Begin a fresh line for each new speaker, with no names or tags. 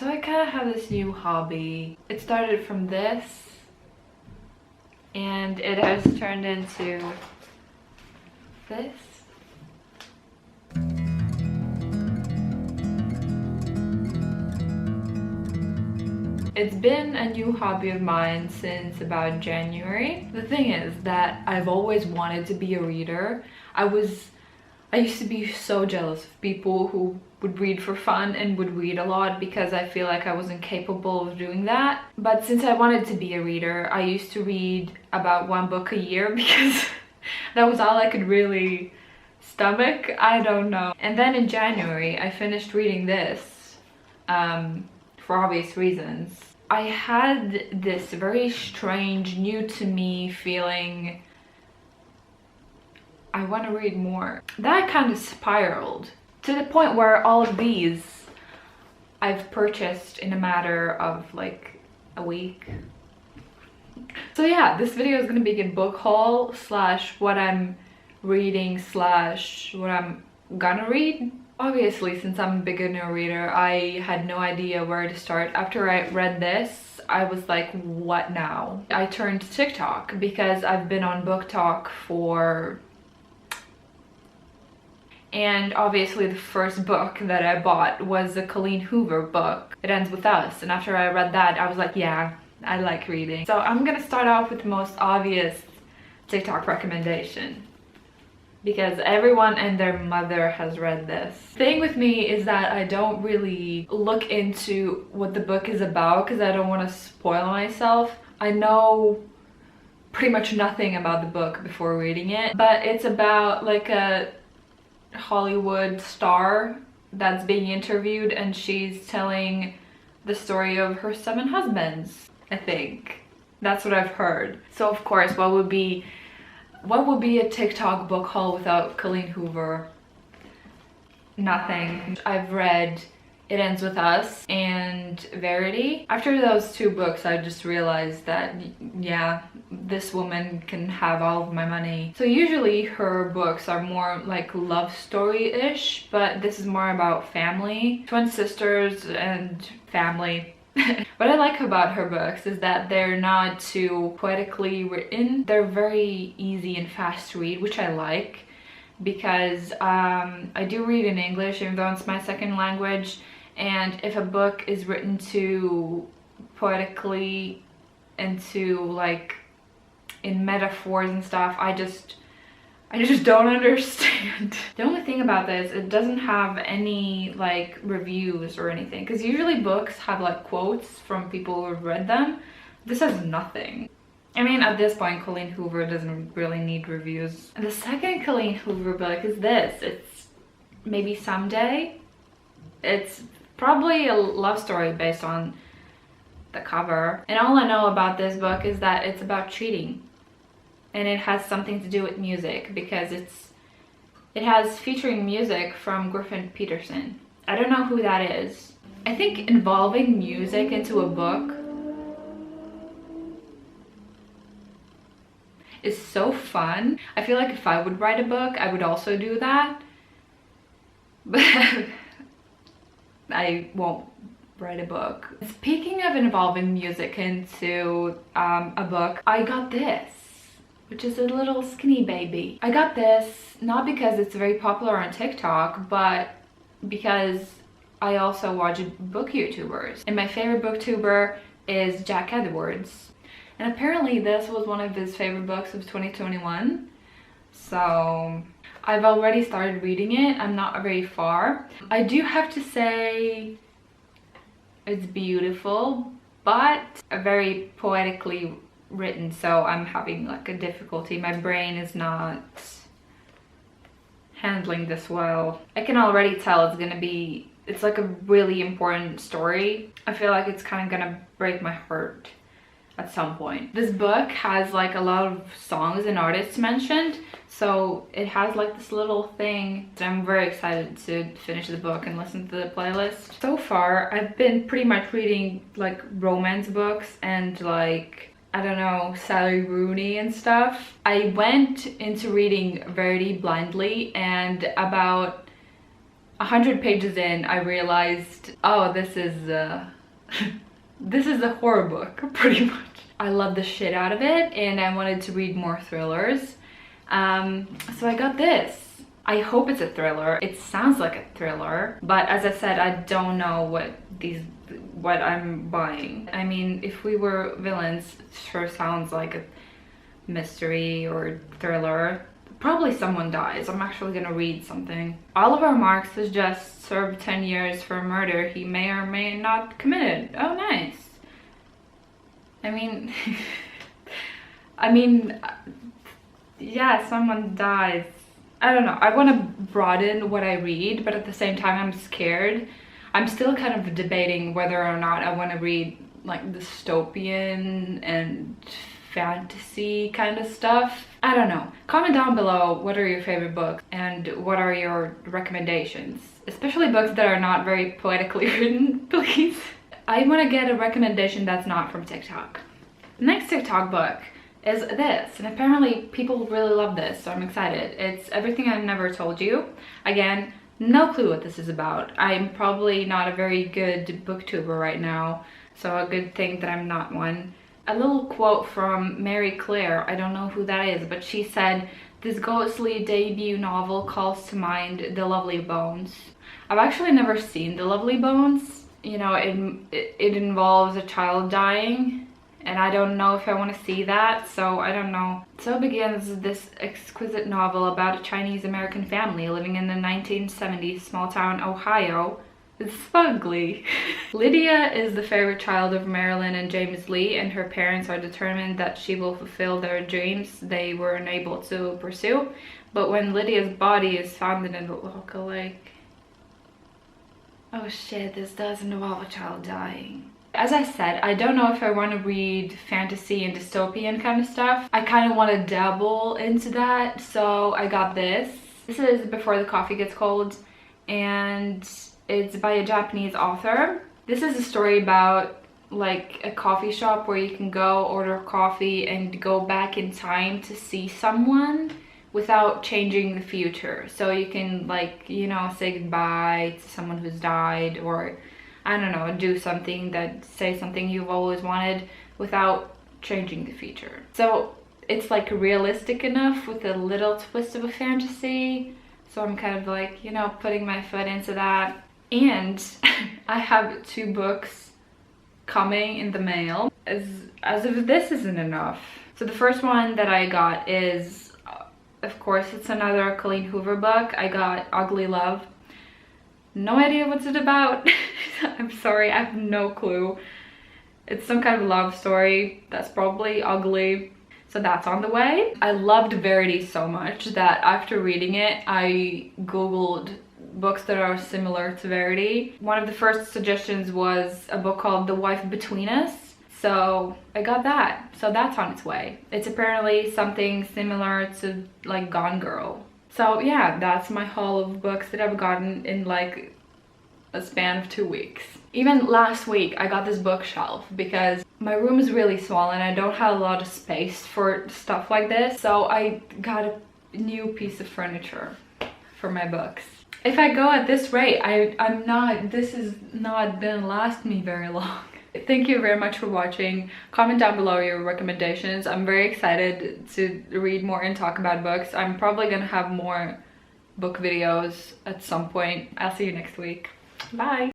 So I kind of have this new hobby. It started from this and it has turned into this. It's been a new hobby of mine since about January. The thing is that I've always wanted to be a reader. I used to be so jealous of people who would read for fun and would read a lot because I feel like I wasn't capable of doing that. But since I wanted to be a reader, I used to read about 1 book a year because that was all I could really stomach. I don't know. And then in January, I finished reading this for obvious reasons. I had this very strange, new to me feeling I want to read more. That kind of spiraled to the point where all of these I've purchased in a matter of like a week. So yeah, this video is gonna be a book haul slash what I'm reading slash what I'm gonna read. Obviously, since I'm a beginner reader, I had no idea where to start. After I read this, I was like, what now? I turned to TikTok because I've been on Book Talk for... And obviously the first book that I bought was the Colleen Hoover book, It Ends With Us. And after I read that, I was like, yeah, I like reading. So I'm gonna start off with the most obvious TikTok recommendation, because everyone and their mother has read this. The thing with me is that I don't really look into what the book is about because I don't want to spoil myself. I know pretty much nothing about the book before reading it, but it's about like a Hollywood star that's being interviewed and she's telling the story of her 7 husbands, I think. That's what I've heard. So of course, what would be a TikTok book haul without Colleen Hoover? Nothing. I've read It Ends With Us and Verity. After those 2 books, I just realized that, yeah, this woman can have all of my money. So usually her books are more like love story-ish, but this is more about family, twin sisters and family. What I like about her books is that they're not too poetically written. They're very easy and fast to read, which I like because I do read in English even though it's my second language, and if a book is written too poetically and too like in metaphors and stuff, I just don't understand. The only thing about this, it doesn't have any like reviews or anything, because usually books have like quotes from people who've read them. This has nothing. I mean, at this point, Colleen Hoover doesn't really need reviews. And the second Colleen Hoover book is this. It's Maybe Someday. It's probably a love story based on the cover. And all I know about this book is that it's about cheating. And it has something to do with music because it has featuring music from Griffin Peterson. I don't know who that is. I think involving music into a book is so fun. I feel like if I would write a book, I would also do that. But I won't write a book. Speaking of involving music into a book, I got this, which is a little skinny baby. I got this not because it's very popular on TikTok, but because I also watch book YouTubers. And my favorite booktuber is Jack Edwards. And apparently this was one of his favorite books of 2021. So I've already started reading it. I'm not very far. I do have to say it's beautiful, but very poetically written, so I'm having like a difficulty. My brain is not handling this well. I can already tell it's like a really important story. I feel like it's kind of gonna break my heart at some point. This book has like a lot of songs and artists mentioned, so it has like this little thing. So I'm very excited to finish the book and listen to the playlist. So far I've been pretty much reading like romance books and like, I don't know, Sally Rooney and stuff. I went into reading Verity blindly, and about 100 pages in, I realized, oh, this is this is a horror book, pretty much. I love the shit out of it, and I wanted to read more thrillers. So I got this. I hope it's a thriller. It sounds like a thriller, but as I said, I don't know what I'm buying. I mean, If We Were Villains sure sounds like a mystery or thriller. Probably someone dies. I'm actually gonna read something. Oliver Marks has just served 10 years for a murder he may or may not committed. Oh, nice. I mean, yeah, someone dies. I don't know. I want to broaden what I read, but at the same time, I'm scared. I'm still kind of debating whether or not I want to read like dystopian and fantasy kind of stuff. I don't know. Comment down below what are your favorite books and what are your recommendations, especially books that are not very poetically written, please. I want to get a recommendation that's not from TikTok. The next TikTok book is this, and apparently people really love this, so I'm excited. It's Everything I Never Told You. Again, no clue what this is about. I'm probably not a very good booktuber right now, so a good thing that I'm not one. A little quote from Mary Claire, I don't know who that is, but she said, "This ghostly debut novel calls to mind The Lovely Bones." I've actually never seen The Lovely Bones. You know, it involves a child dying, and I don't know if I want to see that, so I don't know. So begins this exquisite novel about a Chinese-American family living in the 1970s small town Ohio. It's fugly. Lydia is the favorite child of Marilyn and James Lee, and her parents are determined that she will fulfill their dreams they were unable to pursue. But when Lydia's body is found in a local lake... Oh shit, this does involve a child dying. As I said, I don't know if I want to read fantasy and dystopian kind of stuff. I kind of want to dabble into that, so I got this. This is Before the Coffee Gets Cold, and it's by a Japanese author. This is a story about like a coffee shop where you can go order coffee and go back in time to see someone without changing the future. So you can, like, you know, say goodbye to someone who's died, or I don't know, do something say something you've always wanted without changing the future. So it's like realistic enough with a little twist of a fantasy. So I'm kind of like, you know, putting my foot into that. And I have 2 books coming in the mail, as if this isn't enough. So the first one that I got is, of course, it's another Colleen Hoover book. I got Ugly Love. No idea what's it about. I'm sorry, I have no clue. It's some kind of love story that's probably ugly. So that's on the way. I loved Verity so much that after reading it, I googled books that are similar to Verity. One of the first suggestions was a book called The Wife Between Us. So I got that. So that's on its way. It's apparently something similar to like Gone Girl. So yeah, that's my haul of books that I've gotten in like a span of 2 weeks. Even last week I got this bookshelf because my room is really small and I don't have a lot of space for stuff like this. So I got a new piece of furniture for my books. If I go at this rate, this is not gonna last me very long. Thank you very much for watching. Comment down below your recommendations. I'm very excited to read more and talk about books. I'm probably gonna have more book videos at some point. I'll see you next week. Bye.